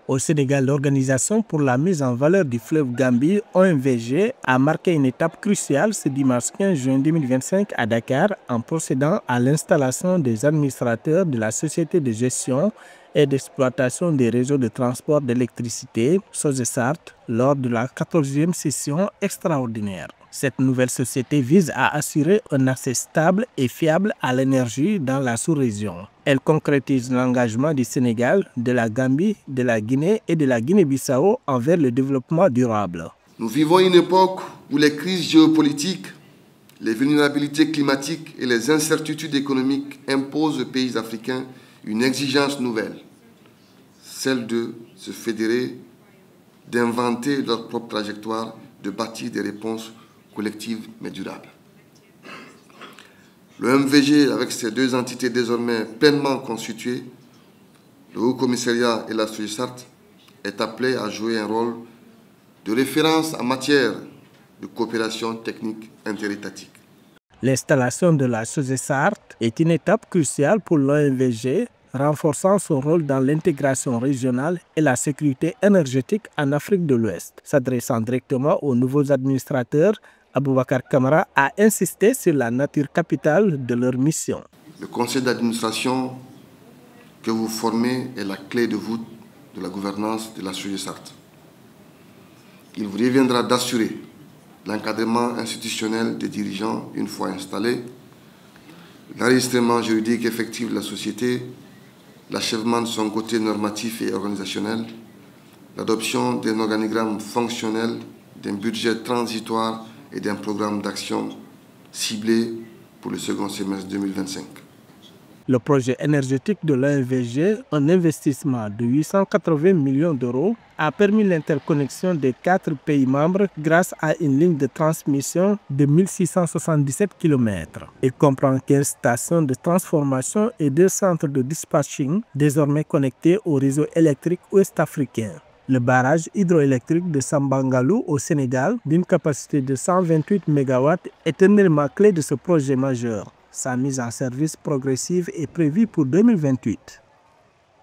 Au Sénégal, l'Organisation pour la mise en valeur du fleuve Gambie, OMVG, a marqué une étape cruciale ce dimanche 15 juin 2025 à Dakar en procédant à l'installation des administrateurs de la Société de gestion et d'exploitation des réseaux de transport d'électricité, SOGESART, lors de la 14e session extraordinaire. Cette nouvelle société vise à assurer un accès stable et fiable à l'énergie dans la sous-région. Elle concrétise l'engagement du Sénégal, de la Gambie, de la Guinée et de la Guinée-Bissau envers le développement durable. Nous vivons une époque où les crises géopolitiques, les vulnérabilités climatiques et les incertitudes économiques imposent aux pays africains une exigence nouvelle, celle de se fédérer, d'inventer leur propre trajectoire, de bâtir des réponses collectives mais durables. Le MVG, avec ses deux entités désormais pleinement constituées, le Haut Commissariat et la SOGESART, est appelé à jouer un rôle de référence en matière de coopération technique interétatique. L'installation de la SOGESART est une étape cruciale pour l'OMVG, renforçant son rôle dans l'intégration régionale et la sécurité énergétique en Afrique de l'Ouest. S'adressant directement aux nouveaux administrateurs, Aboubacar Camara a insisté sur la nature capitale de leur mission. Le conseil d'administration que vous formez est la clé de voûte de la gouvernance de la SOGESART. Il vous reviendra d'assurer l'encadrement institutionnel des dirigeants une fois installés, l'enregistrement juridique effectif de la société, l'achèvement de son côté normatif et organisationnel, l'adoption d'un organigramme fonctionnel, d'un budget transitoire et d'un programme d'action ciblé pour le second semestre 2025. Le projet énergétique de l'OMVG, un investissement de 880 millions d'euros, a permis l'interconnexion des 4 pays membres grâce à une ligne de transmission de 1677 km. Il comprend 15 stations de transformation et 2 centres de dispatching désormais connectés au réseau électrique ouest-africain. Le barrage hydroélectrique de Sambangalou au Sénégal, d'une capacité de 128 MW, est un élément clé de ce projet majeur. Sa mise en service progressive est prévue pour 2028.